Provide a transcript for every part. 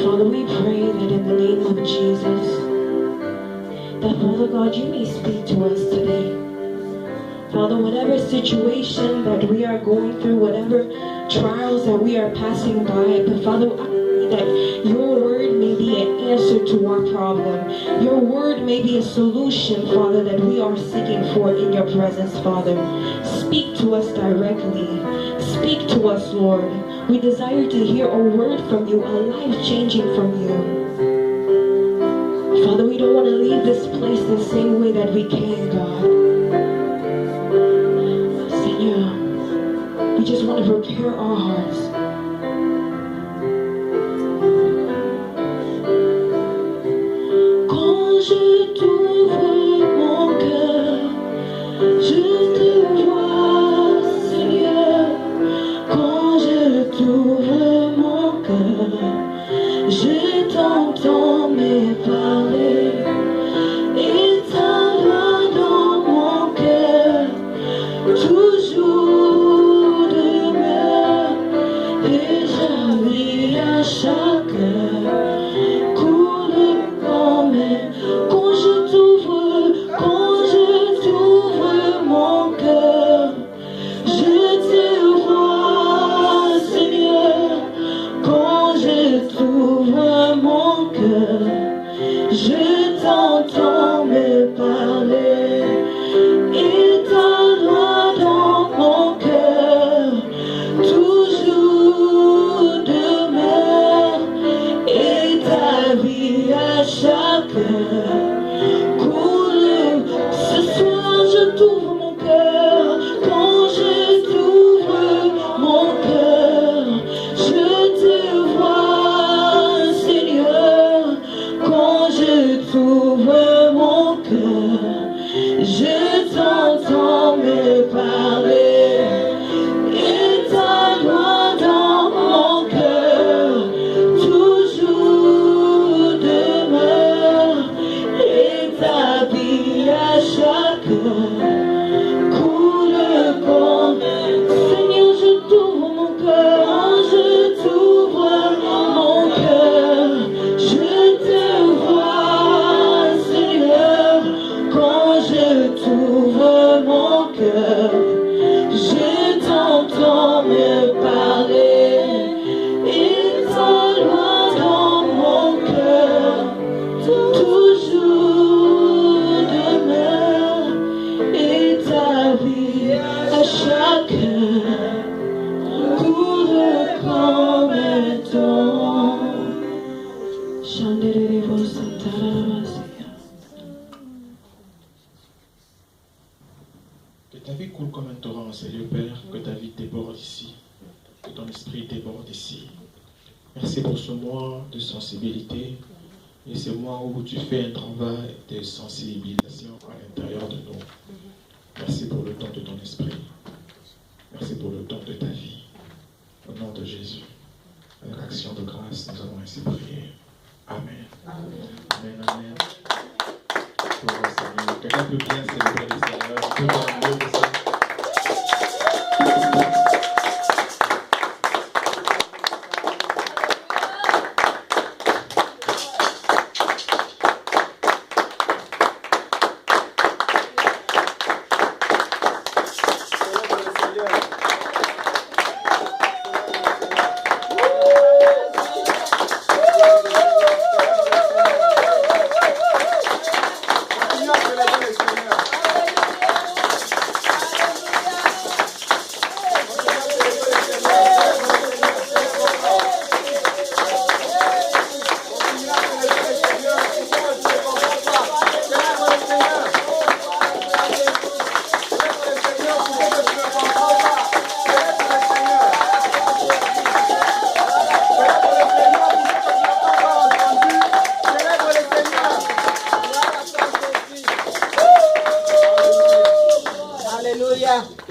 Father, we pray that in the name of Jesus, that Father God, you may speak to us today. Father, whatever situation that we are going through, whatever trials that we are passing by, but Father, I pray that your word may be an answer to our problem. Your word may be a solution, Father, that we are seeking for in your presence, Father. Speak to us directly. Speak to us, Lord. We desire to hear a word from you, a life-changing from you. Father, we don't want to leave this place the same way that we came, God. Seigneur, we just want to prepare our hearts. Quand je t'ouvre mon cœur, je te vois, Seigneur. Quand je t'ouvre mon cœur, je t'entends me parler. Et ta voix dans mon cœur toujours demeure. Et j'arrive à chaque heure, coule comme quand je t'ouvre mon cœur, je te vois, Seigneur. Quand je t'ouvre mon cœur, je t'entends me parler. Et ta loi dans mon cœur toujours demeure. Et ta vie à chaque heure coule. Ce soir je t'ouvre mon cœur. Quand je t'ouvre mon cœur, je te vois, Seigneur. Quand je t'ouvre mon cœur, je t'entends me parler. Et ta loi dans mon cœur toujours demeure. Et ta vie à chaque heure coule comme Seigneur, je t'ouvre mon cœur, je t'ouvre mon cœur, je te vois, Seigneur. Quand je t'ouvre mon cœur, je t'entends me parler. Et ta loi dans mon cœur toujours demeure. Et ta vie à chaque heure coule comme un temps. Shanderebo Santarabasaya. Que ta vie coule comme un torrent, Seigneur Père, que ta vie déborde ici, que ton esprit déborde ici. Merci pour ce mois de sensibilité et ce mois où tu fais un travail de sensibilisation à l'intérieur de nous. Merci pour le don de ton esprit. Merci pour le don de ta vie. Au nom de Jésus, avec action de grâce, nous avons ainsi prié. Amen. Amen. Amen. Gloire au Seigneur. Quelqu'un peut bien célébrer le Seigneur. Tout le monde de ça.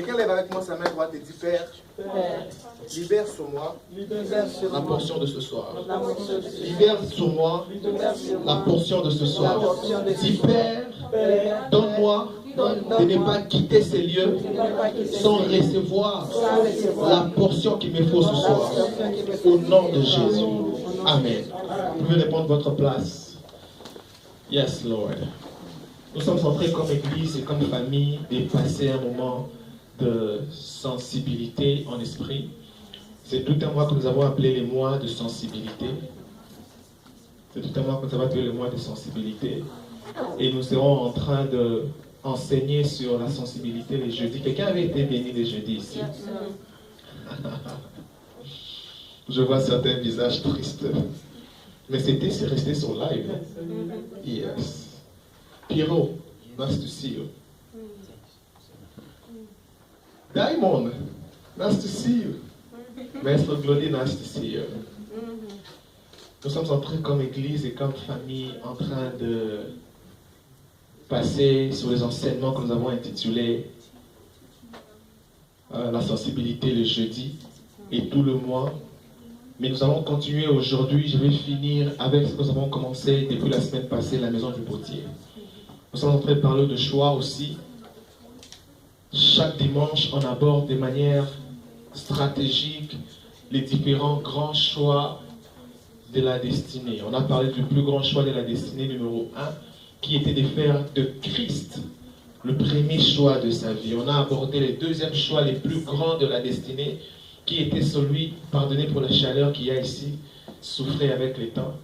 Quelqu'un lève avec moi sa main droite et dit, Père, libère sur moi la portion de ce soir. Libère sur moi la portion de ce soir. Dis, Père, donne-moi de ne pas quitter ces lieux sans recevoir la portion qu'il me faut ce soir. Au nom de Jésus. Amen. Vous pouvez répondre votre place. Yes, Lord. Nous sommes en train, comme église et comme famille, de passer un moment de sensibilité en esprit. C'est tout un mois que nous avons appelé les mois de sensibilité. C'est tout un mois que nous avons appelé le mois de sensibilité. Et nous serons en train de enseigner sur la sensibilité les jeudis. Quelqu'un avait été béni les jeudis ici? Je vois certains visages tristes. Mais c'est resté sur live. Yes. Pierrot, nice to see you. Diamond, nice to see you. Maître Glody, nice to see you. Nous sommes en train, comme église et comme famille, en train de passer sur les enseignements que nous avons intitulés la sensibilité le jeudi et tout le mois. Mais nous allons continuer aujourd'hui. Je vais finir avec ce que nous avons commencé depuis la semaine passée, la maison du potier. Nous sommes en train de parler de choix aussi. Chaque dimanche, on aborde de manière stratégique les différents grands choix de la destinée. On a parlé du plus grand choix de la destinée numéro 1, qui était de faire de Christ le premier choix de sa vie. On a abordé les deuxièmes choix les plus grands de la destinée, qui était celui, pardonnez pour la chaleur qu'il y a ici, souffrez avec le temps.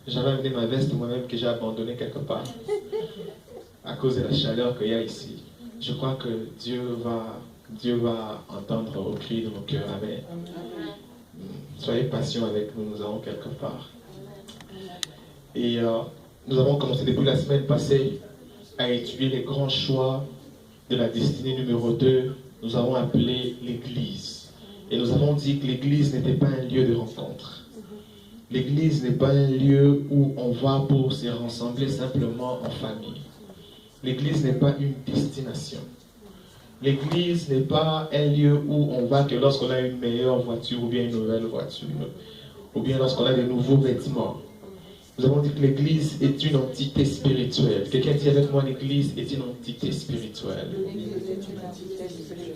J'avais amené ma veste moi-même que j'ai abandonnée quelque part à cause de la chaleur qu'il y a ici. Je crois que Dieu va entendre au cri de nos cœurs. Amen. Soyez patients avec nous, nous allons quelque part. Et nous avons commencé depuis la semaine passée à étudier les grands choix de la destinée numéro 2. Nous avons appelé l'Église. Et nous avons dit que l'Église n'était pas un lieu de rencontre. L'Église n'est pas un lieu où on va pour se rassembler simplement en famille. L'Église n'est pas une destination. L'Église n'est pas un lieu où on va que lorsqu'on a une meilleure voiture ou bien une nouvelle voiture, ou bien lorsqu'on a de nouveaux vêtements. Nous avons dit que l'Église est une entité spirituelle. Quelqu'un dit avec moi, l'Église est une entité spirituelle.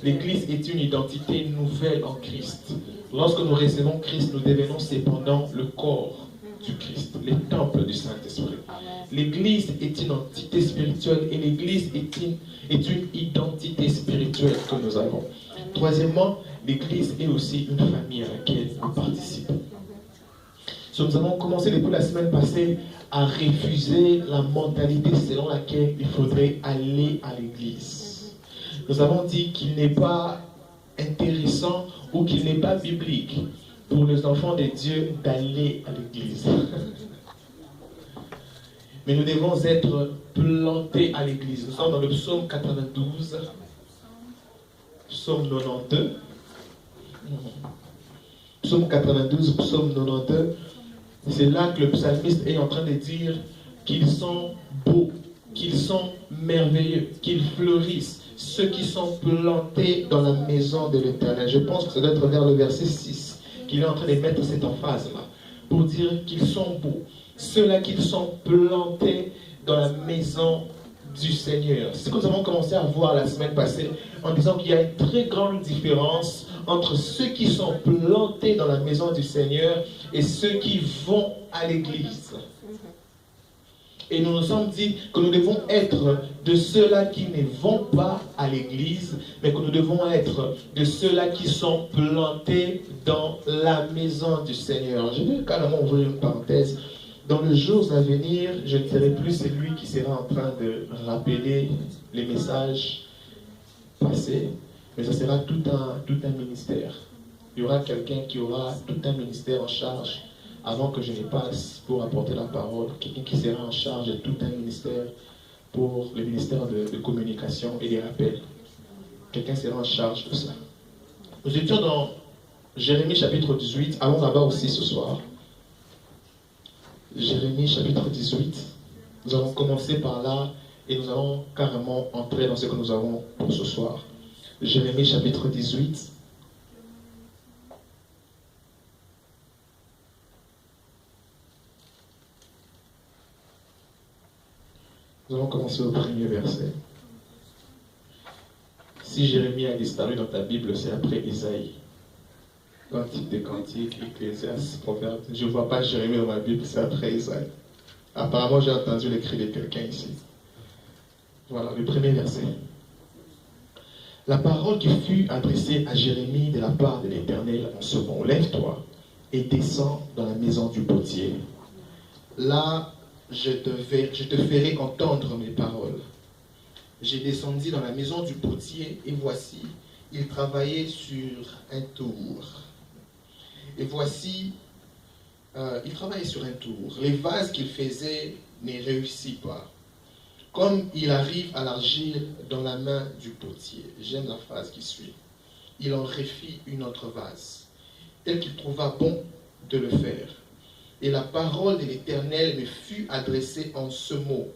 L'Église est une identité nouvelle en Christ. Lorsque nous recevons Christ, nous devenons cependant le corps du Christ, les temples du Saint-Esprit. L'Église est une entité spirituelle et l'Église est une identité spirituelle que nous avons. Troisièmement, l'Église est aussi une famille à laquelle nous participons. Nous avons commencé depuis la semaine passée à refuser la mentalité selon laquelle il faudrait aller à l'église. Nous avons dit qu'il n'est pas intéressant ou qu'il n'est pas biblique pour les enfants de Dieu d'aller à l'église. Mais nous devons être plantés à l'église. Nous sommes dans le psaume 92, psaume 92. Psaume 92, psaume 92. C'est là que le psalmiste est en train de dire qu'ils sont beaux, qu'ils sont merveilleux, qu'ils fleurissent, ceux qui sont plantés dans la maison de l'Éternel. Je pense que ça doit être vers le verset 6 qu'il est en train de mettre cette emphase-là, pour dire qu'ils sont beaux, ceux-là qui sont plantés dans la maison du Seigneur. C'est ce que nous avons commencé à voir la semaine passée, en disant qu'il y a une très grande différence entre ceux qui sont plantés dans la maison du Seigneur et ceux qui vont à l'église. Et nous nous sommes dit que nous devons être de ceux-là qui ne vont pas à l'église, mais que nous devons être de ceux-là qui sont plantés dans la maison du Seigneur. Je vais carrément ouvrir une parenthèse. Dans les jours à venir, je ne serai plus celui qui sera en train de rappeler les messages passés, mais ce sera tout un ministère. Il y aura quelqu'un qui aura tout un ministère en charge avant que je ne passe pour apporter la parole. Quelqu'un qui sera en charge de tout un ministère pour le ministère de communication et des rappels. Quelqu'un sera en charge de ça. Nous étions dans Jérémie chapitre 18. Allons là-bas aussi ce soir. Jérémie chapitre 18. Nous allons commencer par là et nous allons carrément entrer dans ce que nous avons pour ce soir. Jérémie chapitre 18. Nous allons commencer au premier verset. Si Jérémie a disparu dans ta Bible, c'est après Isaïe. Cantique des cantiques, Ecclésiaste, Proverbe. Je ne vois pas Jérémie dans ma Bible, c'est après Isaïe. Apparemment, j'ai entendu les cris de quelqu'un ici. Voilà, le premier verset. La parole qui fut adressée à Jérémie de la part de l'Éternel en ce moment. Lève-toi et descends dans la maison du potier. Là, je te ferai entendre mes paroles. J'ai descendu dans la maison du potier et voici, il travaillait sur un tour. Et voici, il travaillait sur un tour. Les vases qu'il faisait ne réussissent pas. Comme il arrive à l'argile dans la main du potier. J'aime la phrase qui suit. Il en refit une autre vase, tel qu'il trouva bon de le faire. Et la parole de l'Éternel me fut adressée en ce mot.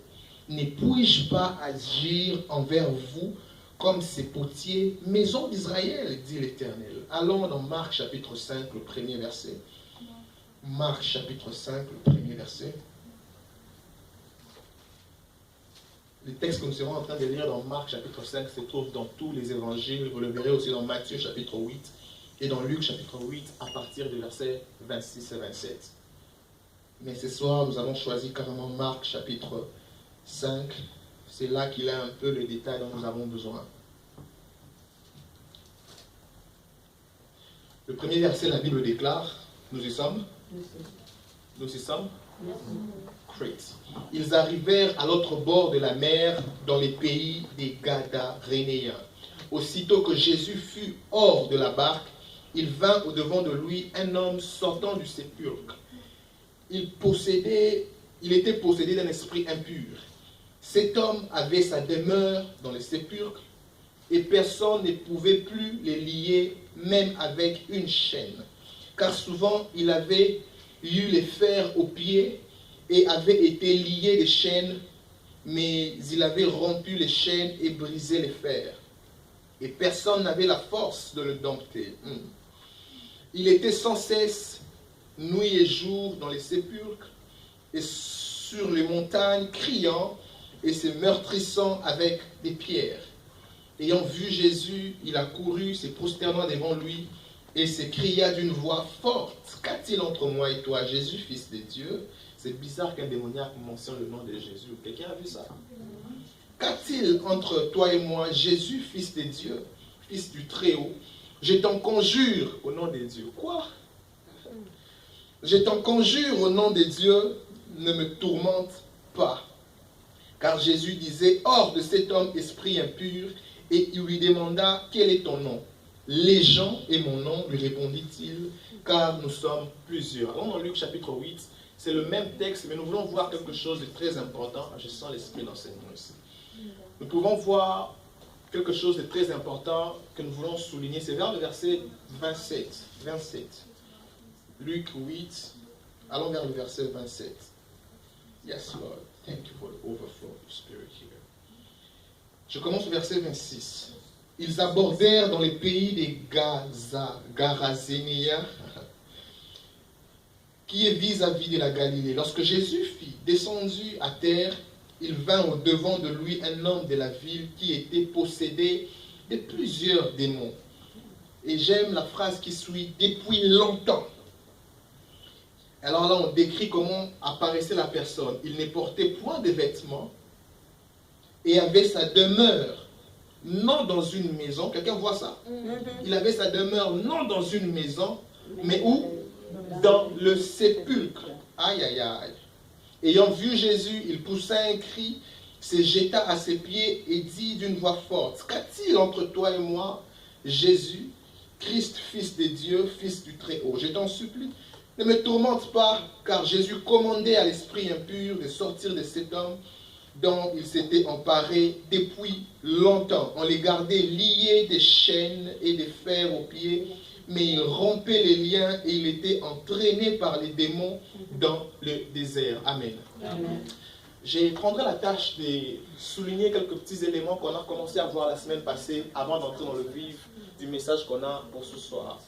Ne puis-je pas agir envers vous comme ces potiers, maison d'Israël, dit l'Éternel. Allons dans Marc chapitre 5, le premier verset. Marc chapitre 5, le premier verset. Le texte que nous serons en train de lire dans Marc chapitre 5 se trouve dans tous les évangiles. Vous le verrez aussi dans Matthieu chapitre 8 et dans Luc chapitre 8 à partir du verset 26 et 27. Mais ce soir, nous avons choisi carrément Marc chapitre 5. C'est là qu'il a un peu le détail dont nous avons besoin. Le premier verset, la Bible déclare, nous y sommes. Nous y sommes. Great. Ils arrivèrent à l'autre bord de la mer, dans les pays des Gadarénéens. Aussitôt que Jésus fut hors de la barque, il vint au-devant de lui un homme sortant du sépulcre. Il était possédé d'un esprit impur. Cet homme avait sa demeure dans le sépulcre et personne ne pouvait plus les lier, même avec une chaîne. Car souvent il avait eu les fers aux pieds et avait été lié des chaînes, mais il avait rompu les chaînes et brisé les fers. Et personne n'avait la force de le dompter. Il était sans cesse, nuit et jour, dans les sépulcres et sur les montagnes, criant et se meurtrissant avec des pierres. Ayant vu Jésus, il accourut, se prosternant devant lui, et s'écria d'une voix forte, « Qu'a-t-il entre moi et toi, Jésus, fils de Dieu ?» C'est bizarre qu'un démoniaque mentionne le nom de Jésus. Quelqu'un a vu ça? Qu'a-t-il entre toi et moi, Jésus, fils de Dieu, fils du Très-Haut? Je t'en conjure au nom de Dieu. Quoi? Je t'en conjure au nom de Dieu, ne me tourmente pas. Car Jésus disait, hors de cet homme, esprit impur, et il lui demanda, quel est ton nom? Légion est mon nom, lui répondit-il, car nous sommes plusieurs. Allons dans Luc chapitre 8, c'est le même texte, mais nous voulons voir quelque chose de très important. Je sens l'esprit d'enseignement ici. Nous pouvons voir quelque chose de très important que nous voulons souligner. C'est vers le verset 27. Luc 8, allons vers le verset 27. Yes, Lord. Thank you for the overflow of your spirit here. Je commence au verset 26. Ils abordèrent dans les pays des Garasénéens, qui est vis-à-vis de la Galilée. Lorsque Jésus fut descendu à terre, il vint au-devant de lui un homme de la ville qui était possédé de plusieurs démons. Et j'aime la phrase qui suit, depuis longtemps. Alors là, on décrit comment apparaissait la personne. Il ne portait point de vêtements et avait sa demeure non dans une maison. Quelqu'un voit ça? Il avait sa demeure non dans une maison, mais où? Dans le sépulcre. Aïe, aïe, aïe. Ayant vu Jésus, il poussa un cri, se jeta à ses pieds et dit d'une voix forte, « Qu'a-t-il entre toi et moi, Jésus, Christ, fils de Dieu, fils du Très-Haut? Je t'en supplie, ne me tourmente pas, car Jésus commandait à l'esprit impur de sortir de cet homme dont il s'était emparé depuis longtemps. On les gardait liés des chaînes et des fers aux pieds, mais il rompait les liens et il était entraîné par les démons dans le désert. » Amen. Amen. Je prendrai la tâche de souligner quelques petits éléments qu'on a commencé à voir la semaine passée avant d'entrer dans le vif du message qu'on a pour ce soir.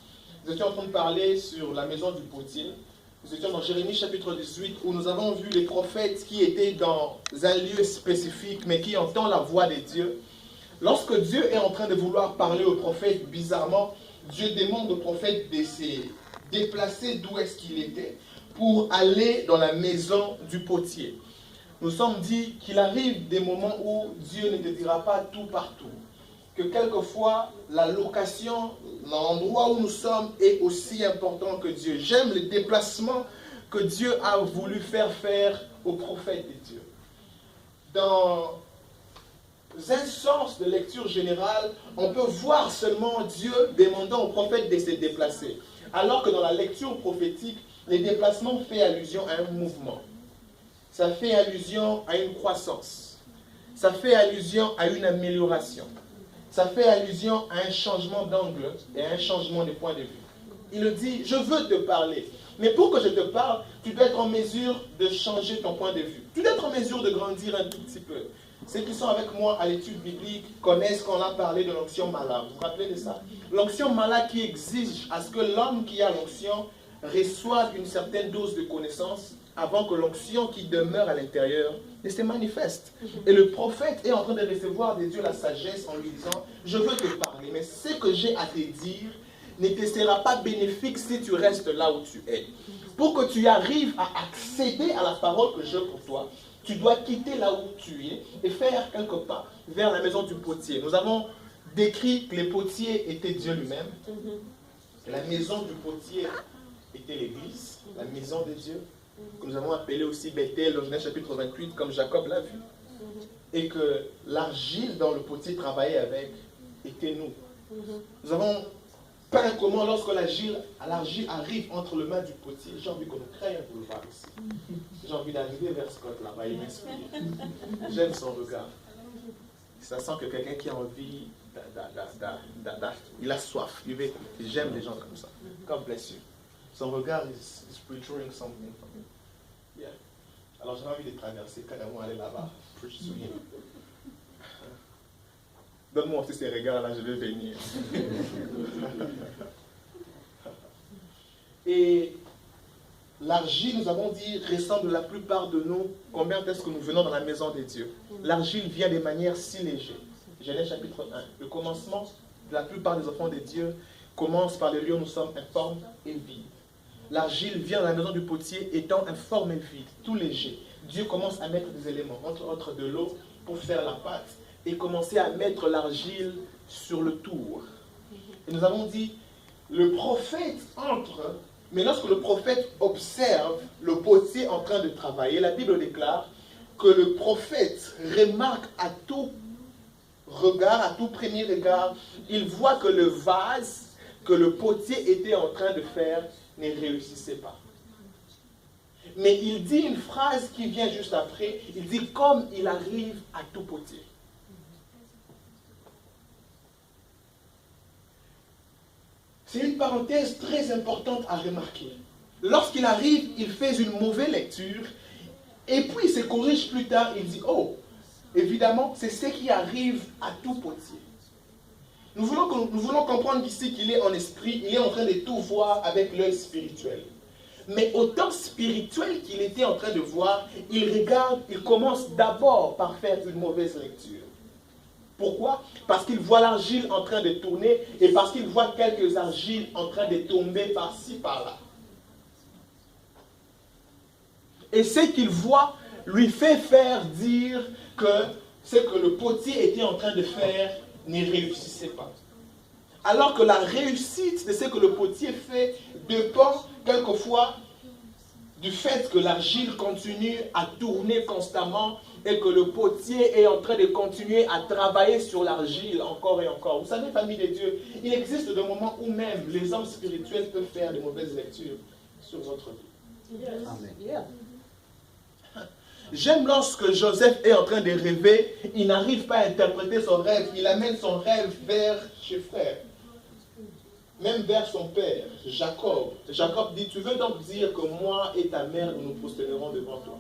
Nous étions en train de parler sur la maison du potier. Nous étions dans Jérémie chapitre 18 où nous avons vu les prophètes qui étaient dans un lieu spécifique mais qui entendent la voix de Dieu. Lorsque Dieu est en train de vouloir parler aux prophètes, bizarrement, Dieu demande aux prophètes de se déplacer d'où est-ce qu'il était pour aller dans la maison du potier. Nous sommes dit qu'il arrive des moments où Dieu ne te dira pas tout partout. Que quelquefois, la location, l'endroit où nous sommes est aussi important que Dieu. J'aime le déplacement que Dieu a voulu faire aux prophètes de Dieu. Dans un sens de lecture générale, on peut voir seulement Dieu demandant aux prophètes de se déplacer. Alors que dans la lecture prophétique, les déplacements font allusion à un mouvement. Ça fait allusion à une croissance. Ça fait allusion à une amélioration. Ça fait allusion à un changement d'angle et à un changement de point de vue. Il dit, je veux te parler. Mais pour que je te parle, tu dois être en mesure de changer ton point de vue. Tu dois être en mesure de grandir un tout petit peu. Ceux qui sont avec moi à l'étude biblique connaissent qu'on a parlé de l'onction mala. Vous vous rappelez de ça? L'onction mala qui exige à ce que l'homme qui a l'onction reçoive une certaine dose de connaissance avant que l'onction qui demeure à l'intérieur ne se manifeste. Et le prophète est en train de recevoir de Dieu la sagesse en lui disant, je veux te parler, mais ce que j'ai à te dire ne te sera pas bénéfique si tu restes là où tu es. Pour que tu arrives à accéder à la parole que j'ai pour toi, tu dois quitter là où tu es et faire quelques pas vers la maison du potier. Nous avons décrit que les potiers étaient Dieu lui-même. La maison du potier était l'église, la maison de Dieu, que nous avons appelée aussi Bethel dans Genèse chapitre 28, comme Jacob l'a vu. Et que l'argile dont le potier travaillait avec était nous. Nous avons peint comment lorsque l'argile arrive entre les mains du potier, j'ai envie qu'on nous crée un boulevard ici. J'ai envie d'arriver vers Scott là-bas, il m'inspire. J'aime son regard. Ça sent que quelqu'un qui a envie, il a soif. J'aime les gens comme ça. God bless you. Son regard is preaching something for me. Yeah. Alors j'ai envie de traverser, carrément aller là-bas. Preach to him. Donne-moi aussi ces regards-là, je vais venir. Et l'argile, nous avons dit, ressemble la plupart de nous. Combien est-ce que nous venons dans la maison de Dieu? L'argile vient de manière si légère. Genèse chapitre 1. Le commencement de la plupart des enfants de Dieu commence par le lieu où nous sommes informes et vides. L'argile vient dans la maison du potier étant informe et vide, tout léger. Dieu commence à mettre des éléments, entre autres de l'eau, pour faire la pâte, et commencer à mettre l'argile sur le tour. Et nous avons dit, le prophète entre, mais lorsque le prophète observe le potier en train de travailler, la Bible déclare que le prophète remarque à tout regard, à tout premier regard, il voit que le vase que le potier était en train de faire ne réussissait pas. Mais il dit une phrase qui vient juste après, il dit comme il arrive à tout potier. C'est une parenthèse très importante à remarquer. Lorsqu'il arrive, il fait une mauvaise lecture et puis il se corrige plus tard, il dit « Oh, évidemment, c'est ce qui arrive à tout potier. » Nous voulons comprendre ici qu'il est en esprit, il est en train de tout voir avec l'œil spirituel. Mais autant spirituel qu'il était en train de voir, il regarde, il commence d'abord par faire une mauvaise lecture. Pourquoi? Parce qu'il voit l'argile en train de tourner et parce qu'il voit quelques argiles en train de tomber par-ci, par-là. Et ce qu'il voit lui fait faire dire que ce que le potier était en train de faire ne réussissait pas. Alors que la réussite de ce que le potier fait dépend quelquefois du fait que l'argile continue à tourner constamment et que le potier est en train de continuer à travailler sur l'argile encore et encore. Vous savez, famille de Dieu, il existe des moments où même les hommes spirituels peuvent faire de mauvaises lectures sur votre vie. Yes. Amen. J'aime lorsque Joseph est en train de rêver, il n'arrive pas à interpréter son rêve, il amène son rêve vers ses frères, même vers son père, Jacob. Jacob dit, tu veux donc dire que moi et ta mère, nous nous prosternerons devant toi?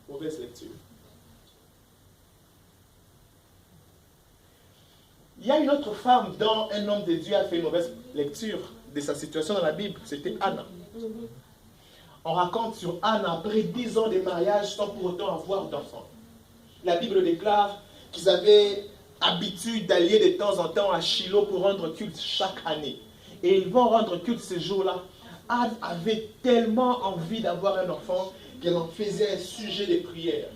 Mauvaise lecture. Il y a une autre femme dont un homme de Dieu a fait une mauvaise lecture de sa situation dans la Bible. C'était Anna. On raconte sur Anna, après 10 ans de mariage sans pour autant avoir d'enfant. La Bible déclare qu'ils avaient habitude d'aller de temps en temps à Shiloh pour rendre culte chaque année. Et ils vont rendre culte ce jour-là. Anne avait tellement envie d'avoir un enfant qu'elle en faisait un sujet de prière.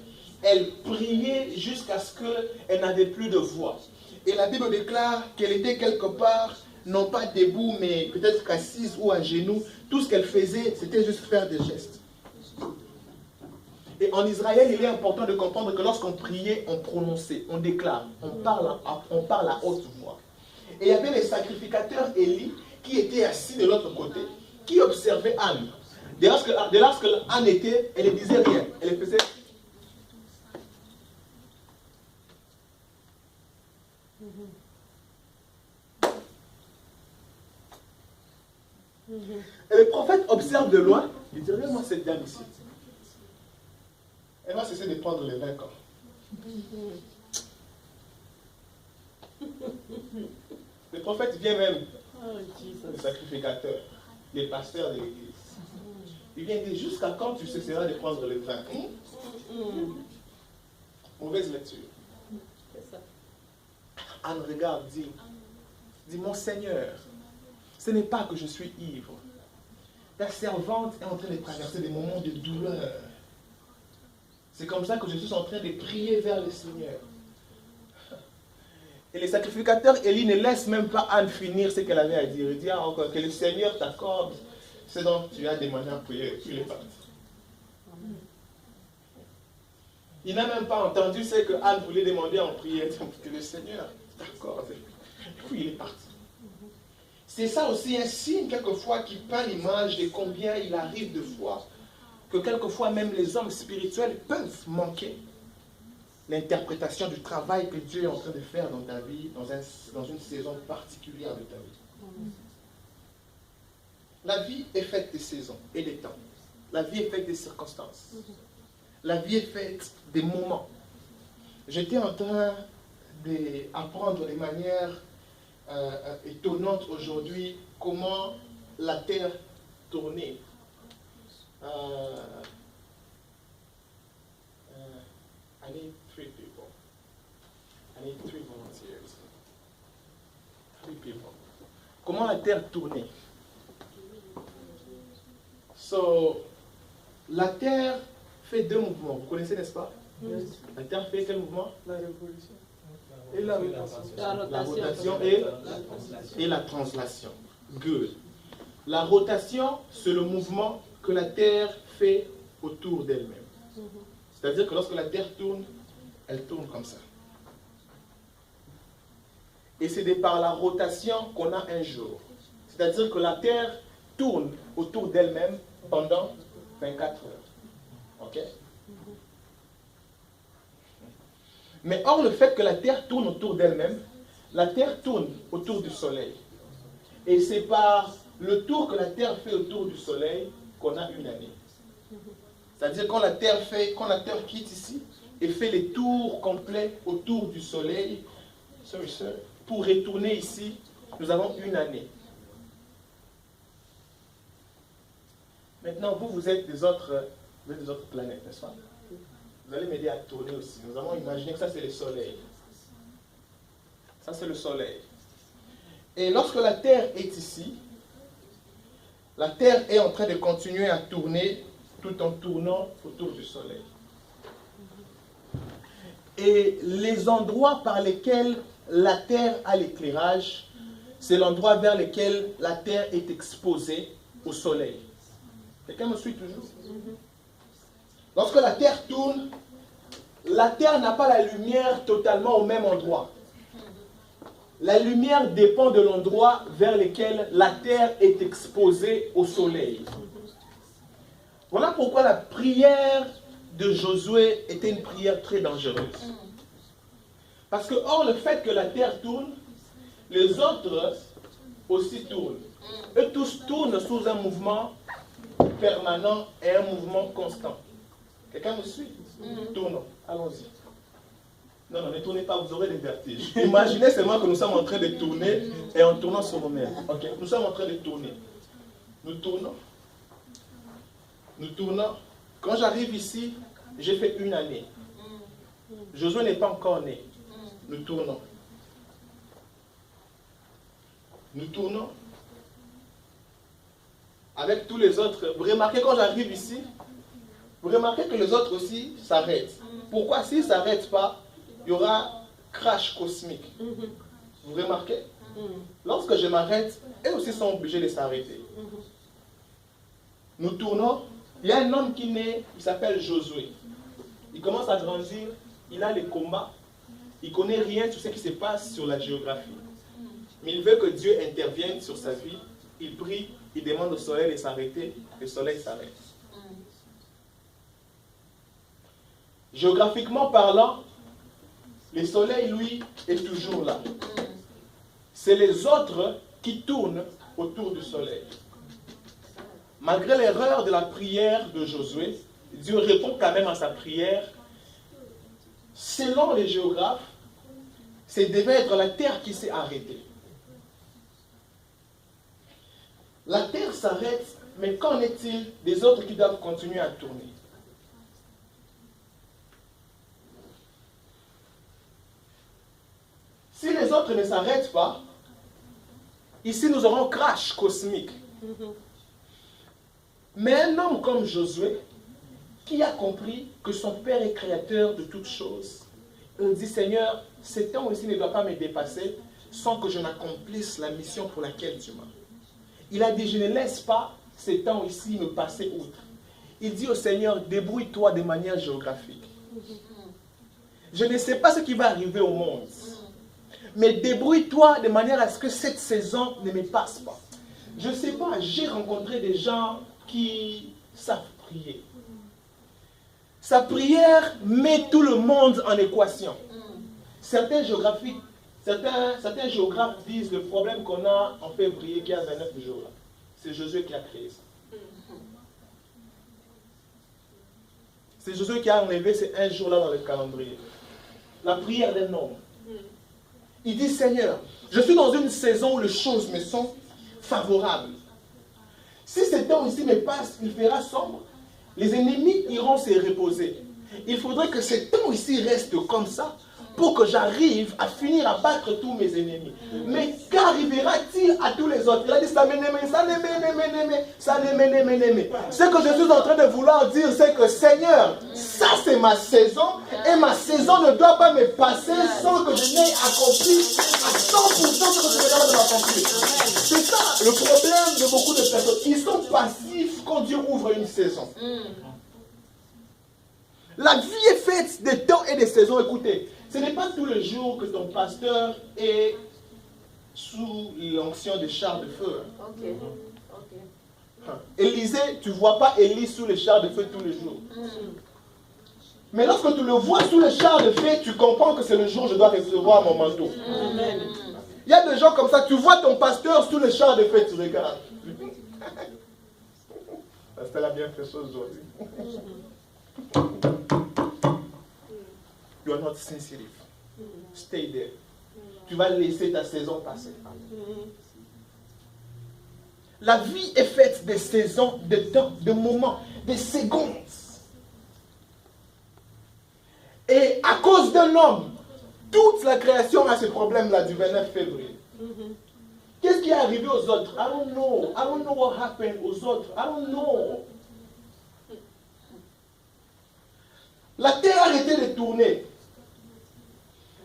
Elle priait jusqu'à ce qu'elle n'avait plus de voix. Et la Bible déclare qu'elle était quelque part, non pas debout, mais peut-être qu'assise ou à genoux. Tout ce qu'elle faisait, c'était juste faire des gestes. Et en Israël, il est important de comprendre que lorsqu'on priait, on prononçait, on déclare, on parle à haute voix. Et il y avait les sacrificateurs Élie qui étaient assis de l'autre côté, qui observaient Anne. Dès lorsque Anne était, elle ne disait rien. Elle faisait... Et le prophète observe de loin, il dit, regarde-moi cette dame ici. Elle va cesser de prendre les 20 ans. Le prophète vient même, le sacrificateur, les pasteurs de l'église. Il vient dire, jusqu'à quand tu cesseras de prendre les 20 ans? Mauvaise lecture. Anne regarde, dit, mon Seigneur, ce n'est pas que je suis ivre. Ta servante est en train de traverser des moments de douleur. C'est comme ça que je suis en train de prier vers le Seigneur. Et les sacrificateurs, Élie ne laisse même pas Anne finir ce qu'elle avait à dire. Il dit encore que le Seigneur t'accorde ce dont tu as demandé à prier. Et puis il est parti. Il n'a même pas entendu ce que Anne voulait demander en prière. Que le Seigneur t'accorde. Et puis il est parti. C'est ça aussi un signe quelquefois qui peint l'image de combien il arrive de fois que quelquefois même les hommes spirituels peuvent manquer l'interprétation du travail que Dieu est en train de faire dans ta vie, dans une saison particulière de ta vie. La vie est faite de saisons et de temps. La vie est faite des circonstances. La vie est faite des moments. J'étais en train d'apprendre de manière étonnante aujourd'hui comment la Terre tournait. I need 3 people. I need 3 volunteers. 3 people. Comment la Terre tournait? So, la Terre fait 2 mouvements. Vous connaissez, n'est-ce pas? Yes. La Terre fait quel mouvement? La révolution. Et la rotation et la translation. Good. La rotation, c'est le mouvement que la Terre fait autour d'elle-même. C'est-à-dire que lorsque la Terre tourne, elle tourne comme ça. Et c'est par la rotation qu'on a un jour. C'est-à-dire que la Terre tourne autour d'elle-même pendant 24 heures. Ok? Mais or, le fait que la Terre tourne autour d'elle-même, la Terre tourne autour du Soleil. Et c'est par le tour que la Terre fait autour du Soleil qu'on a une année. C'est-à-dire quand la Terre quitte ici et fait les tours complets autour du Soleil, pour retourner ici, nous avons une année. Maintenant, vous êtes des autres planètes, n'est-ce pas? Vous allez m'aider à tourner aussi. Nous avons imaginé que ça c'est le Soleil. Ça c'est le Soleil. Et lorsque la Terre est ici, la Terre est en train de continuer à tourner tout en tournant autour du Soleil. Et les endroits par lesquels la Terre a l'éclairage, c'est l'endroit vers lequel la Terre est exposée au Soleil. Quelqu'un me suit toujours? Lorsque la Terre tourne, la Terre n'a pas la lumière totalement au même endroit. La lumière dépend de l'endroit vers lequel la Terre est exposée au Soleil. Voilà pourquoi la prière de Josué était une prière très dangereuse. Parce que, or, le fait que la Terre tourne, les autres aussi tournent. Eux tous tournent sous un mouvement permanent et un mouvement constant. Quelqu'un me suit? Tournons, allons-y. Non, non, ne tournez pas, vous aurez des vertiges. Imaginez seulement que nous sommes en train de tourner et en tournant sur nous-mêmes. Okay? Nous sommes en train de tourner. Nous tournons. Nous tournons. Quand j'arrive ici, j'ai fait 1 année. Josué n'est pas encore né. Nous tournons. Nous tournons. Avec tous les autres. Vous remarquez quand j'arrive ici, vous remarquez que les autres aussi s'arrêtent. Pourquoi s'ils ne s'arrêtent pas, il y aura crash cosmique. Vous remarquez? Lorsque je m'arrête, eux aussi sont obligés de s'arrêter. Nous tournons. Il y a un homme qui naît, il s'appelle Josué. Il commence à grandir, il a les combats, il ne connaît rien de ce qui se passe sur la géographie. Mais il veut que Dieu intervienne sur sa vie. Il prie, il demande au soleil de s'arrêter, le soleil s'arrête. Géographiquement parlant, le soleil, lui, est toujours là. C'est les autres qui tournent autour du soleil. Malgré l'erreur de la prière de Josué, Dieu répond quand même à sa prière. Selon les géographes, c'est devait être la terre qui s'est arrêtée. La terre s'arrête, mais qu'en est-il des autres qui doivent continuer à tourner? Si les autres ne s'arrêtent pas, ici nous aurons crash cosmique. Mais un homme comme Josué, qui a compris que son Père est créateur de toutes choses, il dit, Seigneur, ce temps ici ne doit pas me dépasser sans que je n'accomplisse la mission pour laquelle tu m'as. Il a dit, je ne laisse pas ce temps ici me passer outre. Il dit au Seigneur, débrouille-toi de manière géographique. Je ne sais pas ce qui va arriver au monde, mais débrouille-toi de manière à ce que cette saison ne me passe pas. Je ne sais pas, j'ai rencontré des gens qui savent prier. Sa prière met tout le monde en équation. Certains géographes disent le problème qu'on a en février, qui a 29 jours là. C'est Josué qui a créé ça. C'est Josué qui a enlevé ces 1 jour là dans le calendrier. La prière d'un homme. Il dit, Seigneur, je suis dans une saison où les choses me sont favorables. Si ce temps ici me passe, il fera sombre. Les ennemis iront se reposer. Il faudrait que ce temps ici reste comme ça pour que j'arrive à finir à battre tous mes ennemis. Mais qu'arrivera-t-il à tous les autres? Il a dit, ça m'éneme. Ce que je suis en train de vouloir dire, c'est que Seigneur, ça c'est ma saison, et ma saison ne doit pas me passer sans que je n'ai accompli à 100% ce que je suis capable d'accomplir. C'est ça le problème de beaucoup de personnes. Ils sont passifs quand Dieu ouvre une saison. La vie est faite de temps et de saisons. Écoutez, ce n'est pas tous les jours que ton pasteur est sous l'onction des chars de feu. Élisée, tu ne vois pas Élie sous les chars de feu tous les jours. Mais lorsque tu le vois sous les chars de feu, tu comprends que c'est le jour où je dois recevoir mon manteau. Il y a des gens comme ça, tu vois ton pasteur sous les chars de feu, tu regardes. Le pasteur a bien fait ça aujourd'hui. You are not sensitive. Stay there. Tu vas laisser ta saison passer. La vie est faite de saisons, de temps, de moments, de secondes. Et à cause d'un homme, toute la création a ce problème-là du 29 février. Qu'est-ce qui est arrivé aux autres? I don't know. I don't know what happened aux autres. I don't know. La terre a arrêté de tourner.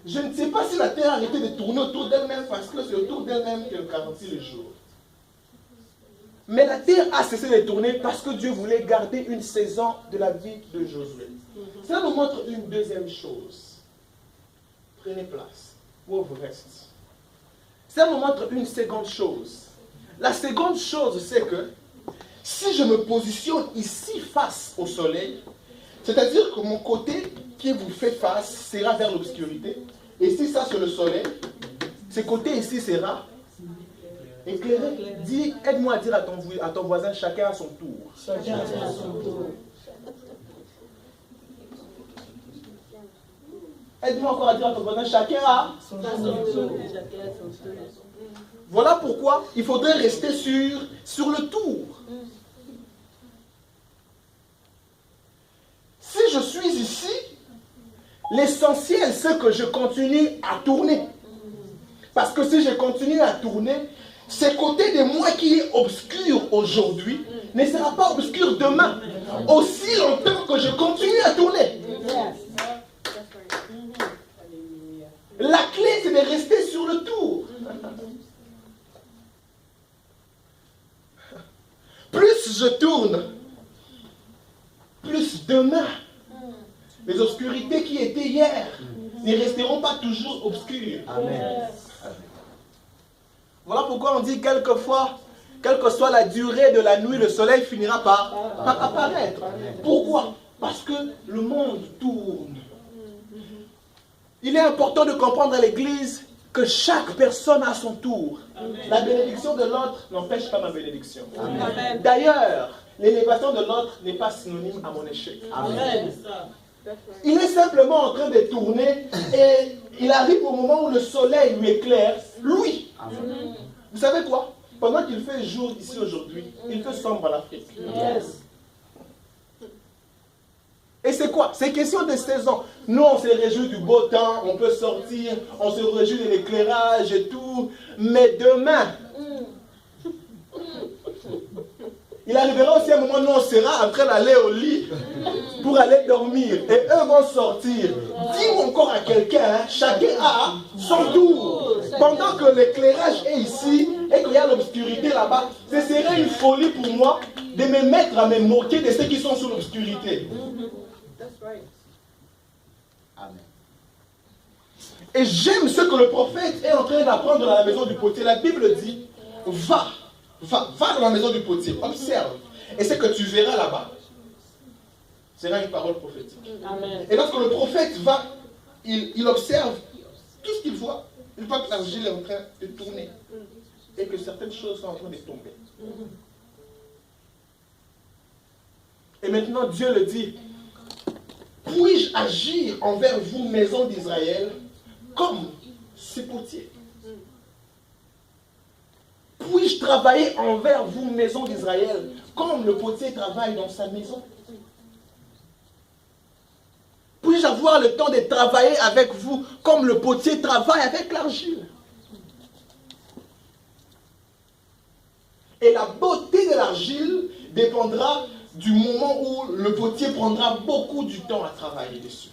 Je ne sais pas si la terre a arrêté de tourner autour d'elle-même parce que c'est autour d'elle-même qu'elle garantit le jour. Mais la terre a cessé de tourner parce que Dieu voulait garder une saison de la vie de Josué. Ça nous montre une deuxième chose. Prenez place. Où vous restez. Ça nous montre une seconde chose. La seconde chose, c'est que si je me positionne ici face au soleil, c'est-à-dire que mon côté qui vous fait face sera vers l'obscurité. Et si ça c'est le soleil, ce côté ici sera éclairé. Dis, aide-moi à dire à ton voisin, chacun à son tour. Chacun à son tour. Aide-moi encore à dire à ton voisin, chacun a son tour. Voilà pourquoi il faudrait rester sur le tour. Si je suis ici, l'essentiel, c'est que je continue à tourner. Parce que si je continue à tourner, ce côté de moi qui est obscur aujourd'hui ne sera pas obscur demain. Aussi longtemps que je continue à tourner. La clé, c'est de rester sur le tour. Plus je tourne, plus demain, les obscurités qui étaient hier ne resteront pas toujours obscures. Amen. Voilà pourquoi on dit quelquefois, quelle que soit la durée de la nuit, le soleil finira par apparaître. Pourquoi? Parce que le monde tourne. Il est important de comprendre à l'Église que chaque personne a son tour. La bénédiction de l'autre n'empêche pas ma bénédiction. D'ailleurs, l'élévation de l'autre n'est pas synonyme à mon échec. Amen. Il est simplement en train de tourner et il arrive au moment où le soleil lui éclaire, lui. Amen. Vous savez quoi? Pendant qu'il fait jour ici aujourd'hui, il fait sombre en Afrique. Yes. Et c'est quoi? C'est question de saison. Nous, on se réjouit du beau temps, on peut sortir, on se réjouit de l'éclairage et tout. Mais demain, il arrivera aussi un moment où on sera en train d'aller au lit pour aller dormir. Et eux vont sortir. Dis encore à quelqu'un, hein, chacun a son tour. Pendant que l'éclairage est ici et qu'il y a l'obscurité là-bas, ce serait une folie pour moi de me mettre à me moquer de ceux qui sont sous l'obscurité. Amen. Et j'aime ce que le prophète est en train d'apprendre dans la maison du potier. La Bible dit, va dans la maison du potier, observe. Et ce que tu verras là-bas sera une parole prophétique. Amen. Et lorsque le prophète va, il observe tout ce qu'il voit. Il voit que l'argile est en train de tourner. Et que certaines choses sont en train de tomber. Et maintenant Dieu le dit, puis-je agir envers vous, maison d'Israël, comme ce potier? Puis-je travailler envers vous, maison d'Israël, comme le potier travaille dans sa maison? Puis-je avoir le temps de travailler avec vous, comme le potier travaille avec l'argile? Et la beauté de l'argile dépendra du moment où le potier prendra beaucoup du temps à travailler dessus.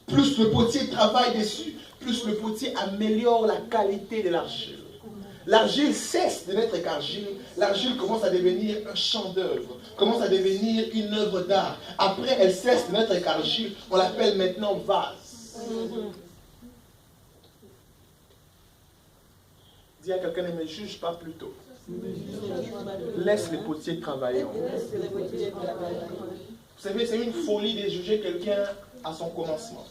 Plus le potier travaille dessus, plus le potier améliore la qualité de l'argile. L'argile cesse de n'être qu'argile. L'argile commence à devenir un chant d'œuvre, commence à devenir une œuvre d'art. Après, elle cesse de n'être qu'argile. On l'appelle maintenant vase. Dis à quelqu'un, ne me juge pas plus tôt. Laisse les potiers travailler en vous. Vous savez, c'est une folie de juger quelqu'un à son commencement.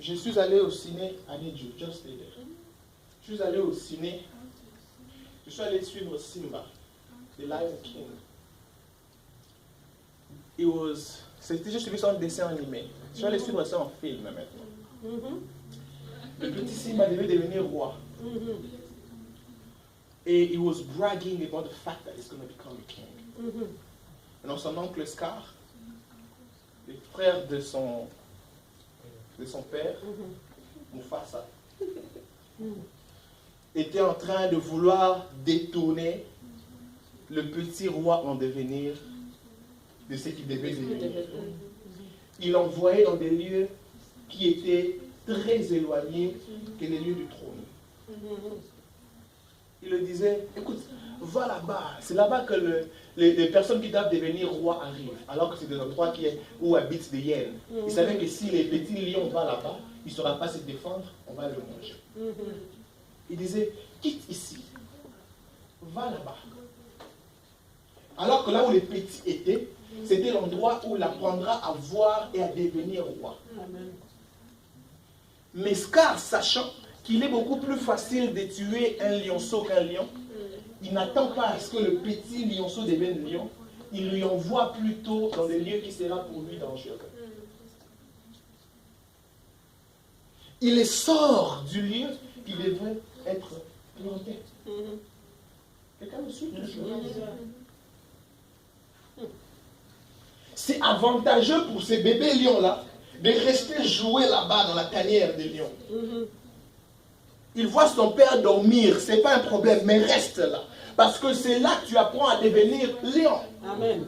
Je suis allé au ciné à Nidju, just stay there. Je suis allé au ciné. Je suis allé suivre Simba, The Lion King. C'était juste vu un dessin animé. Je suis allé suivre ça en film maintenant. Le petit Simba devait devenir roi. Et he was bragging about the fact that he's going to become a king. Alors son oncle Scar, le frère de son père, Mufasa, était en train de vouloir détourner le petit roi en devenir de ce qu'il devait devenir. Il l'envoyait dans des lieux qui étaient très éloignés que les lieux du trône. Il lui disait, écoute, va là-bas. C'est là-bas que les personnes qui doivent devenir rois arrivent. Alors que c'est des endroits où habitent des hyènes. Il savait que si les petits lions vont là-bas, il ne saura pas se défendre, on va le manger. Il disait, quitte ici, va là-bas. Alors que là où les petits étaient, c'était l'endroit où il apprendra à voir et à devenir roi. Mais Scar, sachant qu'il est beaucoup plus facile de tuer un lionceau qu'un lion. Il n'attend pas à ce que le petit lionceau devienne lion. Il lui envoie plutôt dans des lieux qui sera pour lui dangereux. Il les sort du lieu qui devrait être planté. Quelqu'un me suit? C'est avantageux pour ces bébés lions-là de rester jouer là-bas dans la tanière des lions. Il voit son père dormir, ce n'est pas un problème, mais reste là. Parce que c'est là que tu apprends à devenir lion. Amen.